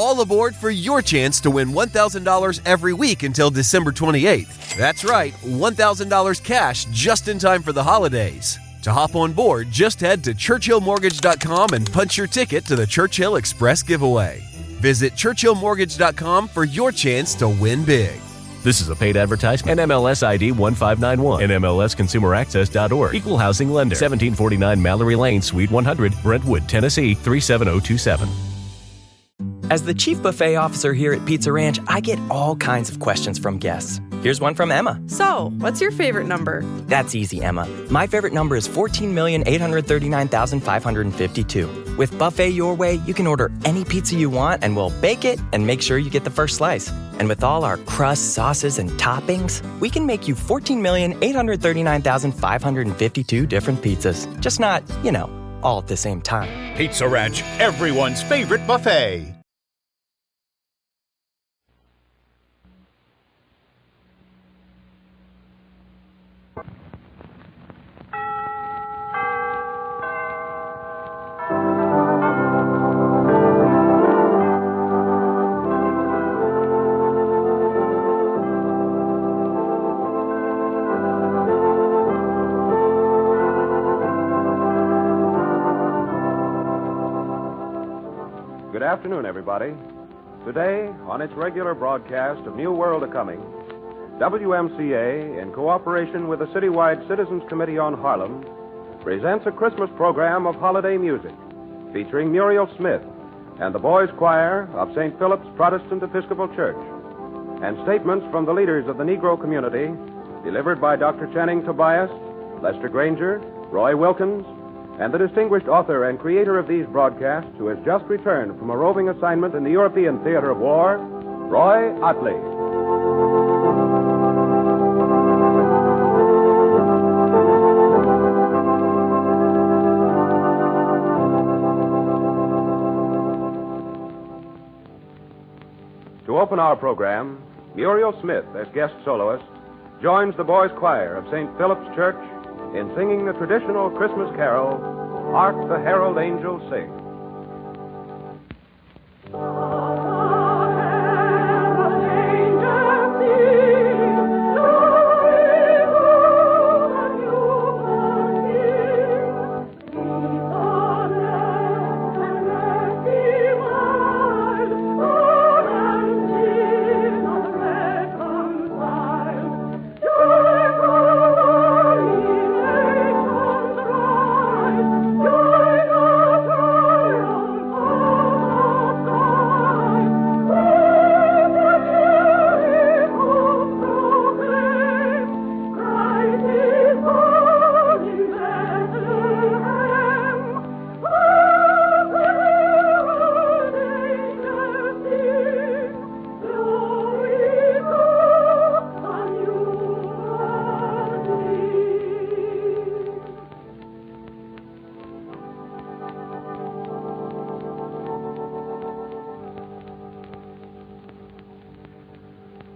all aboard for your chance to win $1,000 every week until December 28th. That's right, $1,000 cash just in time for the holidays. To hop on board, just head to churchillmortgage.com and punch your ticket to the Churchill Express giveaway. Visit churchillmortgage.com for your chance to win big. This is a paid advertisement. NMLS ID 1591. NMLSConsumerAccess.org. Equal housing lender. 1749 Mallory Lane, Suite 100, Brentwood, Tennessee 37027. As the chief buffet officer here at Pizza Ranch, I get all kinds of questions from guests. Here's one from Emma. So, what's your favorite number? That's easy, Emma. My favorite number is 14,839,552. With Buffet Your Way, you can order any pizza you want and we'll bake it and make sure you get the first slice. And with all our crusts, sauces, and toppings, we can make you 14,839,552 different pizzas. Just not, all at the same time. Pizza Ranch, everyone's favorite buffet. Good afternoon, everybody. Today, on its regular broadcast of New World A-Coming, WMCA, in cooperation with the Citywide Citizens Committee on Harlem, presents a Christmas program of holiday music featuring Muriel Smith and the Boys' Choir of St. Philip's Protestant Episcopal Church, and statements from the leaders of the Negro community delivered by Dr. Channing Tobias, Lester Granger, Roy Wilkins, and the distinguished author and creator of these broadcasts, who has just returned from a roving assignment in the European theater of war, Roy Otley. To open our program, Muriel Smith, as guest soloist, joins the Boys' Choir of St. Philip's Church in singing the traditional Christmas carol, Hark the Herald Angels Sing.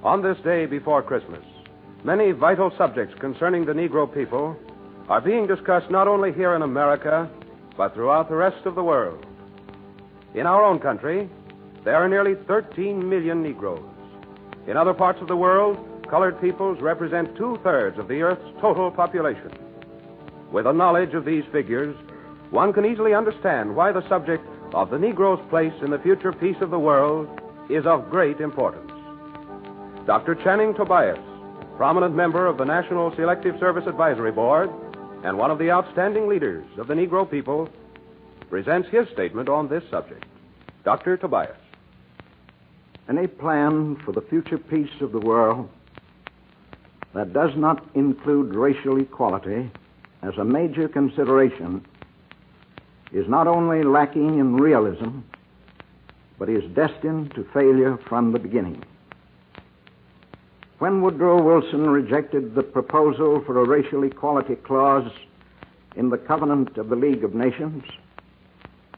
On this day before Christmas, many vital subjects concerning the Negro people are being discussed not only here in America, but throughout the rest of the world. In our own country, there are nearly 13 million Negroes. In other parts of the world, colored peoples represent 2/3 of the Earth's total population. With a knowledge of these figures, one can easily understand why the subject of the Negro's place in the future peace of the world is of great importance. Dr. Channing Tobias, prominent member of the National Selective Service Advisory Board and one of the outstanding leaders of the Negro people, presents his statement on this subject. Dr. Tobias. Any plan for the future peace of the world that does not include racial equality as a major consideration is not only lacking in realism, but is destined to failure from the beginning. When Woodrow Wilson rejected the proposal for a racial equality clause in the Covenant of the League of Nations,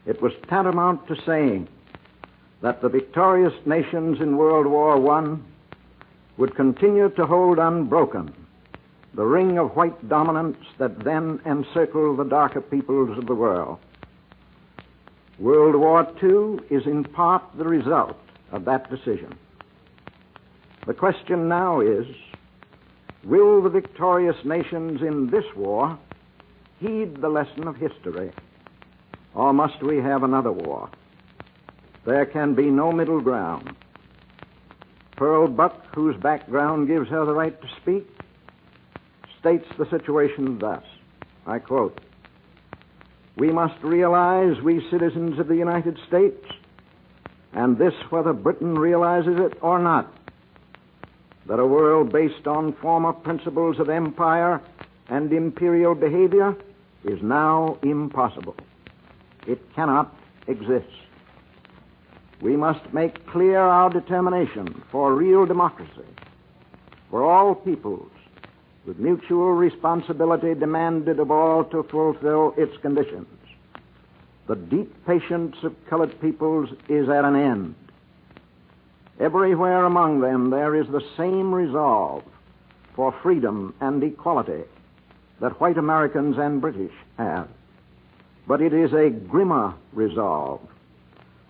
it was tantamount to saying that the victorious nations in World War I would continue to hold unbroken the ring of white dominance that then encircled the darker peoples of the world. World War II is in part the result of that decision. The question now is, will the victorious nations in this war heed the lesson of history, or must we have another war? There can be no middle ground. Pearl Buck, whose background gives her the right to speak, states the situation thus, I quote, "We must realize, we citizens of the United States, and this whether Britain realizes it or not, that a world based on former principles of empire and imperial behavior is now impossible. It cannot exist. We must make clear our determination for real democracy, for all peoples, with mutual responsibility demanded of all to fulfill its conditions. The deep patience of colored peoples is at an end. Everywhere among them there is the same resolve for freedom and equality that white Americans and British have. But it is a grimmer resolve,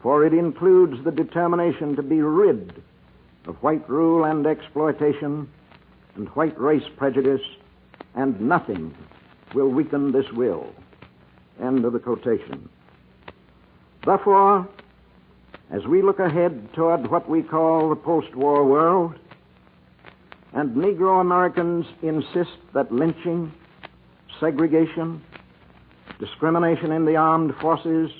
for it includes the determination to be rid of white rule and exploitation and white race prejudice, and nothing will weaken this will." End of the quotation. Therefore, as we look ahead toward what we call the post-war world, and Negro Americans insist that lynching, segregation, discrimination in the armed forces,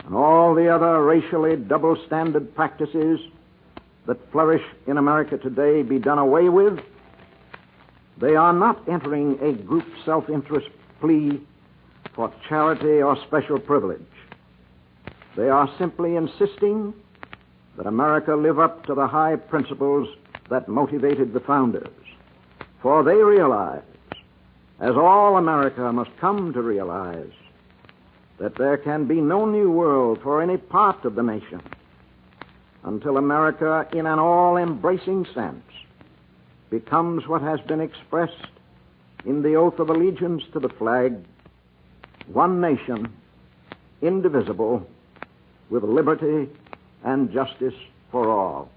and all the other racially double-standard practices that flourish in America today be done away with, they are not entering a group self-interest plea for charity or special privilege. They are simply insisting that America live up to the high principles that motivated the founders. For they realize, as all America must come to realize, that there can be no new world for any part of the nation until America, in an all-embracing sense, becomes what has been expressed in the oath of allegiance to the flag, one nation, indivisible, with liberty and justice for all.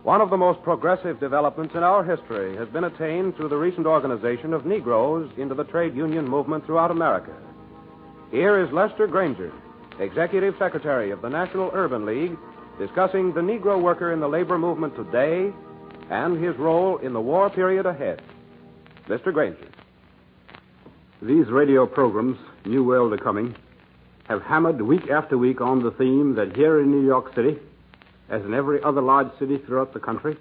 One of the most progressive developments in our history has been attained through the recent organization of Negroes into the trade union movement throughout America. Here is Lester Granger, Executive Secretary of the National Urban League, discussing the Negro worker in the labor movement today and his role in the war period ahead. Mr. Granger. These radio programs, New World A Coming, have hammered week after week on the theme that here in New York City, as in every other large city throughout the country,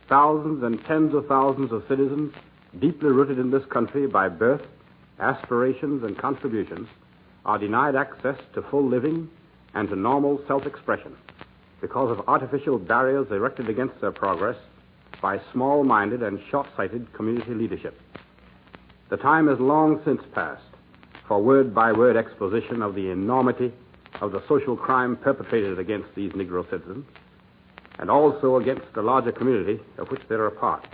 thousands and tens of thousands of citizens deeply rooted in this country by birth, aspirations, and contributions are denied access to full living and to normal self-expression because of artificial barriers erected against their progress by small-minded and short-sighted community leadership. The time has long since passed for word-by-word exposition of the enormity of the social crime perpetrated against these Negro citizens, and also against the larger community of which they're a part.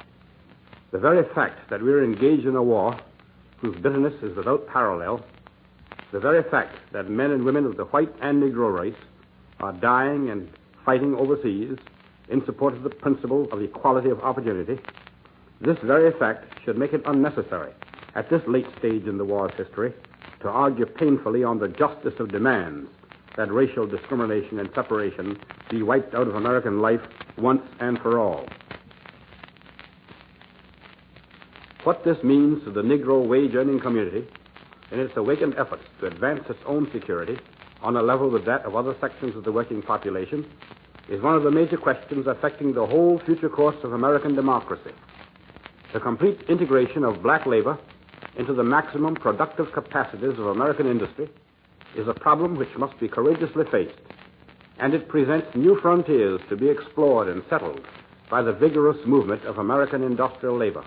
The very fact that we're engaged in a war whose bitterness is without parallel, the very fact that men and women of the white and Negro race are dying and fighting overseas in support of the principle of equality of opportunity, this very fact should make it unnecessary at this late stage in the war's history to argue painfully on the justice of demands that racial discrimination and separation be wiped out of American life once and for all. What this means to the Negro wage-earning community in its awakened efforts to advance its own security on a level with that of other sections of the working population is one of the major questions affecting the whole future course of American democracy. The complete integration of black labor into the maximum productive capacities of American industry is a problem which must be courageously faced, and it presents new frontiers to be explored and settled by the vigorous movement of American industrial labor.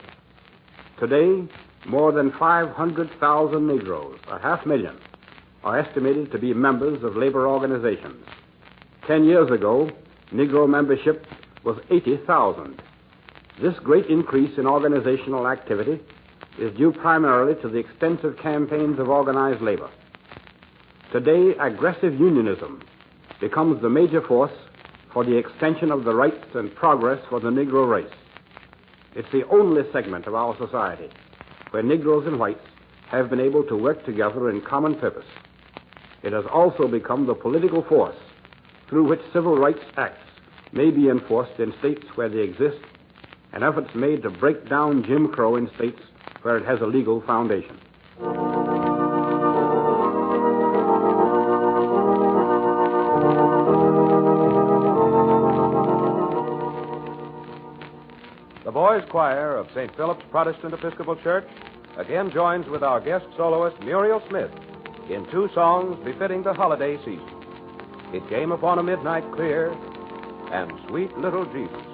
Today, more than 500,000 Negroes, 500,000, are estimated to be members of labor organizations. 10 years ago, Negro membership was 80,000. This great increase in organizational activity is due primarily to the extensive campaigns of organized labor. Today, aggressive unionism becomes the major force for the extension of the rights and progress for the Negro race. It's the only segment of our society where Negroes and whites have been able to work together in common purpose. It has also become the political force through which civil rights acts may be enforced in states where they exist, and efforts made to break down Jim Crow in states where it has a legal foundation. The Boys' Choir of St. Philip's Protestant Episcopal Church again joins with our guest soloist Muriel Smith in two songs befitting the holiday season. It Came Upon a Midnight Clear and Sweet Little Jesus.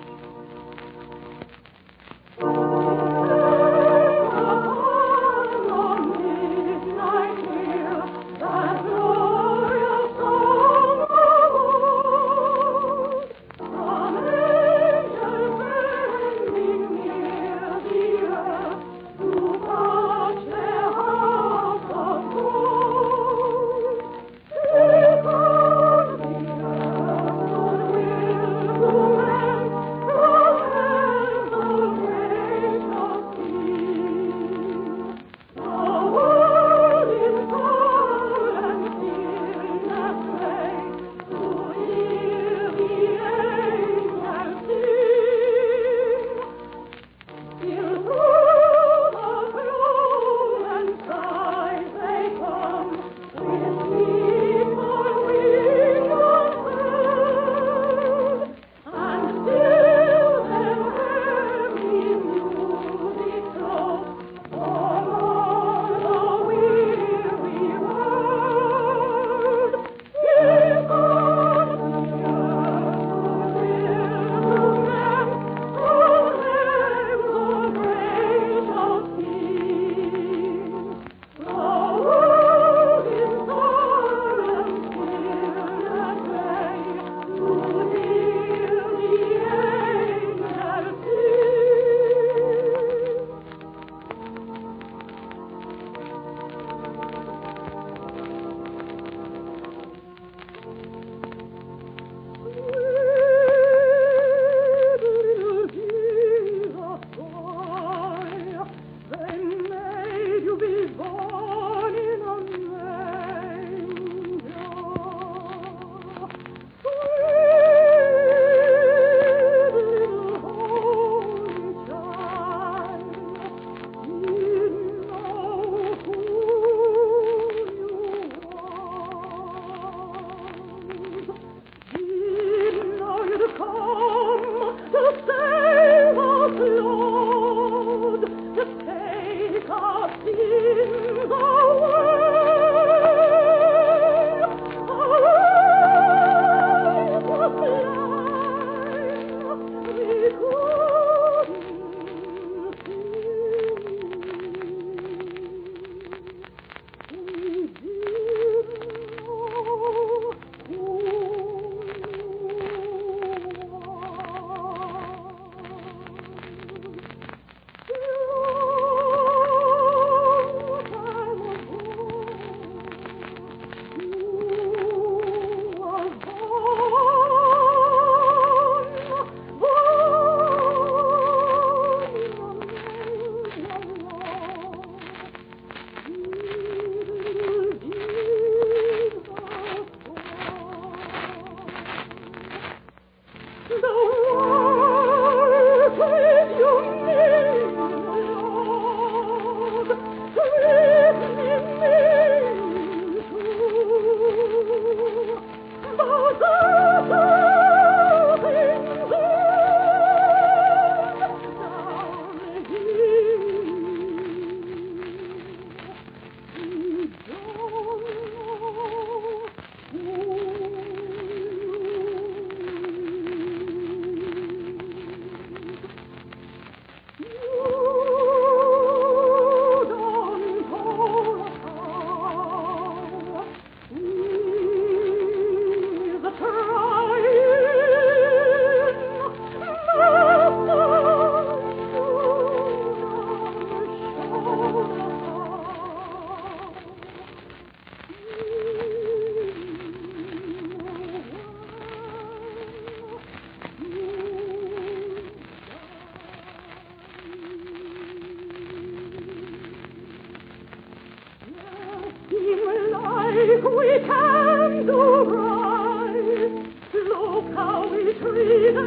think we can do right. Look how we treated you.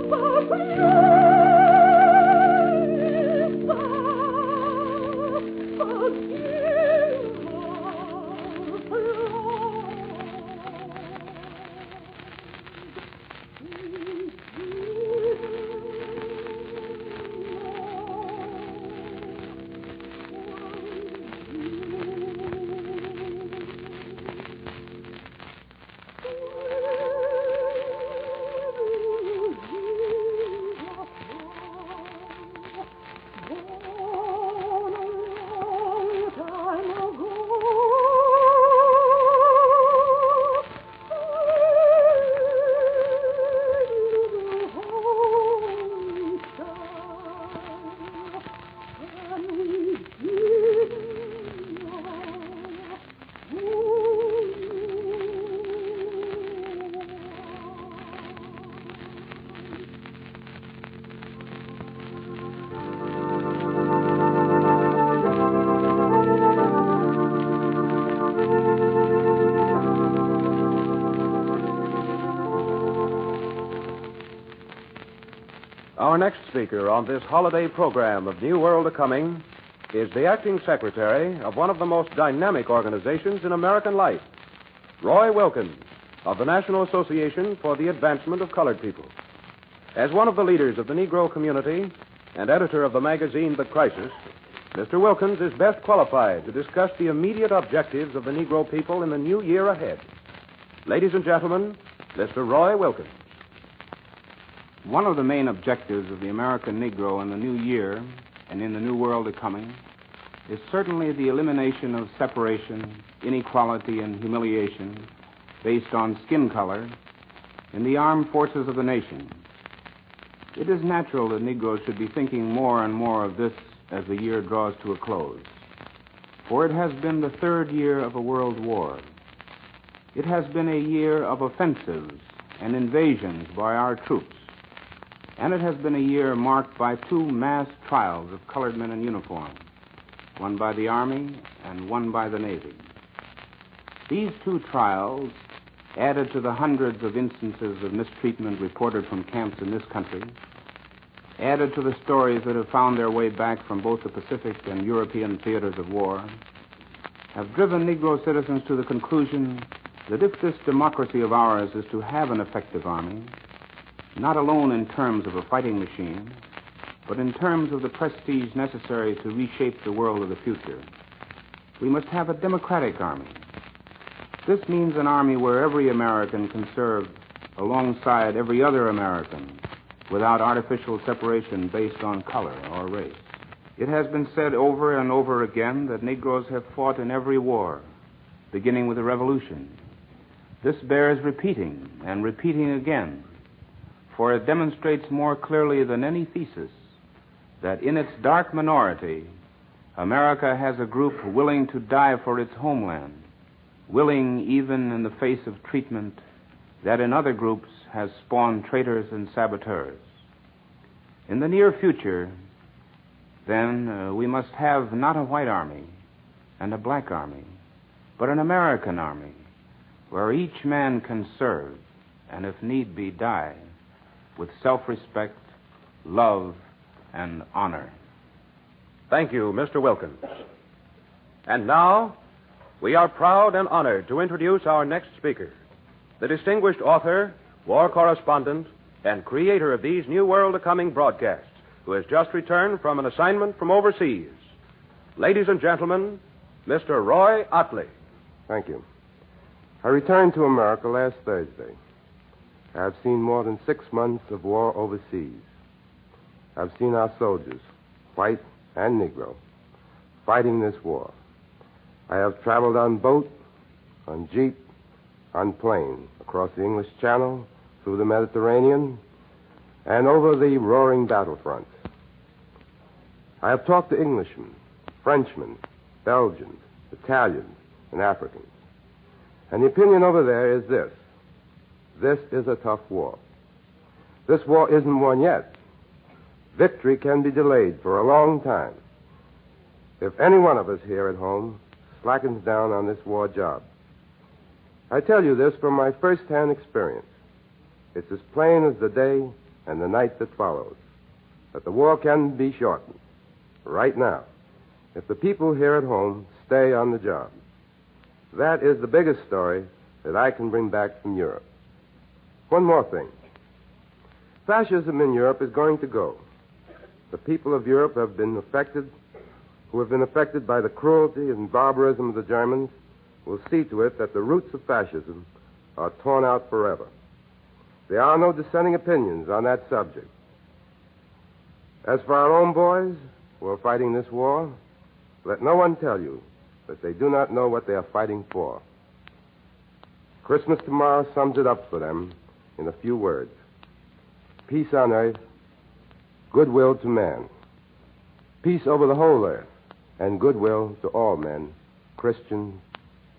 But Our next speaker on this holiday program of New World A-Coming is the acting secretary of one of the most dynamic organizations in American life, Roy Wilkins, of the National Association for the Advancement of Colored People. As one of the leaders of the Negro community and editor of the magazine The Crisis, Mr. Wilkins is best qualified to discuss the immediate objectives of the Negro people in the new year ahead. Ladies and gentlemen, Mr. Roy Wilkins. One of the main objectives of the American Negro in the new year and in the new world A-Coming is certainly the elimination of separation, inequality, and humiliation based on skin color in the armed forces of the nation. It is natural that Negroes should be thinking more and more of this as the year draws to a close, for it has been the third year of a world war. It has been a year of offensives and invasions by our troops, and it has been a year marked by two mass trials of colored men in uniform, one by the Army and one by the Navy. These two trials, added to the hundreds of instances of mistreatment reported from camps in this country, added to the stories that have found their way back from both the Pacific and European theaters of war, have driven Negro citizens to the conclusion that if this democracy of ours is to have an effective army, not alone in terms of a fighting machine, but in terms of the prestige necessary to reshape the world of the future, we must have a democratic army. This means an army where every American can serve alongside every other American without artificial separation based on color or race. It has been said over and over again that Negroes have fought in every war, beginning with the Revolution. This bears repeating and repeating again, for it demonstrates more clearly than any thesis that in its dark minority, America has a group willing to die for its homeland, willing even in the face of treatment that in other groups has spawned traitors and saboteurs. In the near future, then, we must have not a white army and a black army, but an American army where each man can serve and, if need be, die with self-respect, love, and honor. Thank you, Mr. Wilkins. And now, we are proud and honored to introduce our next speaker, the distinguished author, war correspondent, and creator of these New World A-Coming broadcasts, who has just returned from an assignment from overseas. Ladies and gentlemen, Mr. Roy Otley. Thank you. I returned to America last Thursday. I've seen more than 6 months of war overseas. I've seen our soldiers, white and Negro, fighting this war. I have traveled on boat, on jeep, on plane, across the English Channel, through the Mediterranean, and over the roaring battlefronts. I have talked to Englishmen, Frenchmen, Belgians, Italians, and Africans. And the opinion over there is this. This is a tough war. This war isn't won yet. Victory can be delayed for a long time. if any one of us here at home slackens down on this war job. I tell you this from my first-hand experience. It's as plain as the day and the night that follows, that the war can be shortened right now if the people here at home stay on the job. That is the biggest story that I can bring back from Europe. One more thing. Fascism in Europe is going to go. The people of Europe who have been affected by the cruelty and barbarism of the Germans will see to it that the roots of fascism are torn out forever. There are no dissenting opinions on that subject. As for our own boys who are fighting this war, let no one tell you that they do not know what they are fighting for. Christmas tomorrow sums it up for them in a few words. Peace on earth, goodwill to man. Peace over the whole earth, and goodwill to all men, Christians,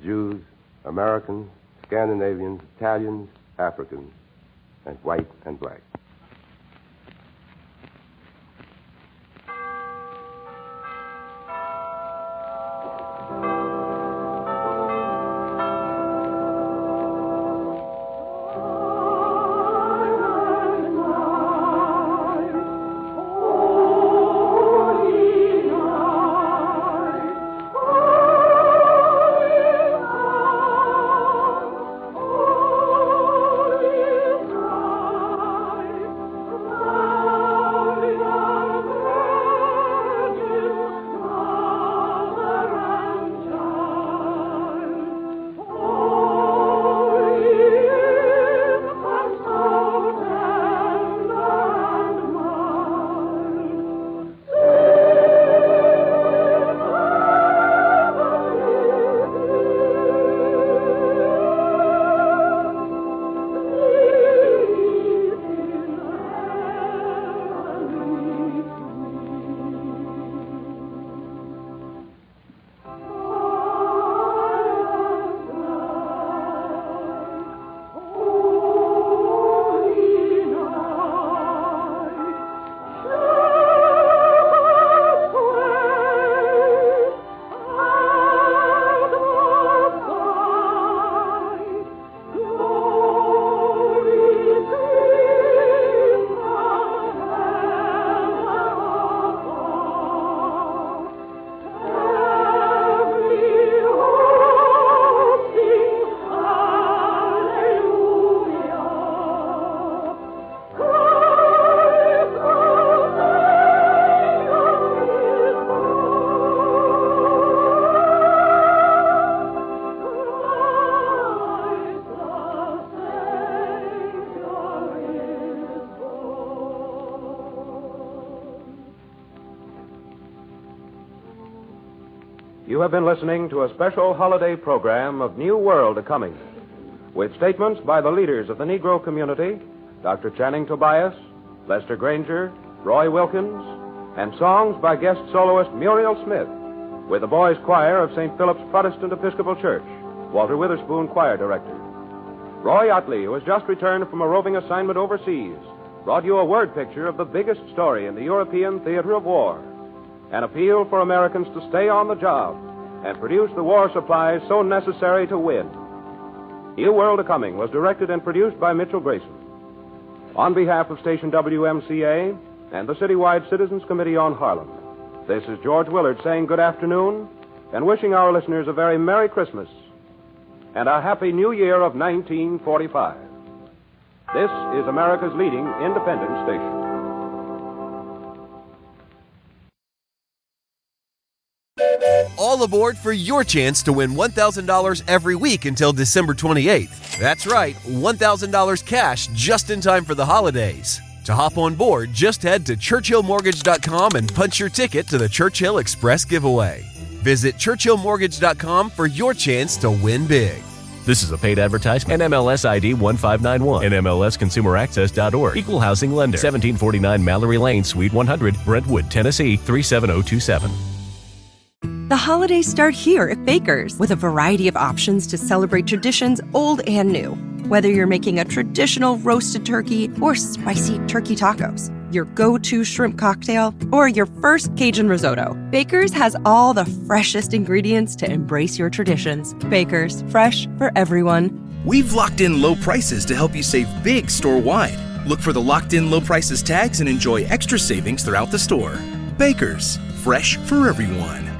Jews, Americans, Scandinavians, Italians, Africans, and white and black. You have been listening to a special holiday program of New World A-Coming, with statements by the leaders of the Negro community, Dr. Channing Tobias, Lester Granger, Roy Wilkins, and songs by guest soloist Muriel Smith, with the Boys' Choir of St. Philip's Protestant Episcopal Church, Walter Witherspoon, choir director. Roy Utley, who has just returned from a roving assignment overseas, brought you a word picture of the biggest story in the European theater of war, an appeal for Americans to stay on the job and produce the war supplies so necessary to win. New World A-Coming was directed and produced by Mitchell Grayson. On behalf of station WMCA and the Citywide Citizens Committee on Harlem, this is George Willard saying good afternoon and wishing our listeners a very Merry Christmas and a Happy New Year of 1945. This is America's leading independent station. All aboard for your chance to win $1,000 every week until December 28th. That's right, $1,000 cash just in time for the holidays. To hop on board, just head to ChurchillMortgage.com and punch your ticket to the Churchill Express giveaway. Visit ChurchillMortgage.com for your chance to win big. This is a paid advertisement. NMLS ID 1591. NMLSConsumerAccess.org. Equal housing lender. 1749 Mallory Lane, Suite 100, Brentwood, Tennessee 37027. The holidays start here at Baker's with a variety of options to celebrate traditions old and new. Whether you're making a traditional roasted turkey or spicy turkey tacos, your go-to shrimp cocktail, or your first Cajun risotto, Baker's has all the freshest ingredients to embrace your traditions. Baker's, fresh for everyone. We've locked in low prices to help you save big store-wide. Look for the locked in low prices tags and enjoy extra savings throughout the store. Baker's, fresh for everyone.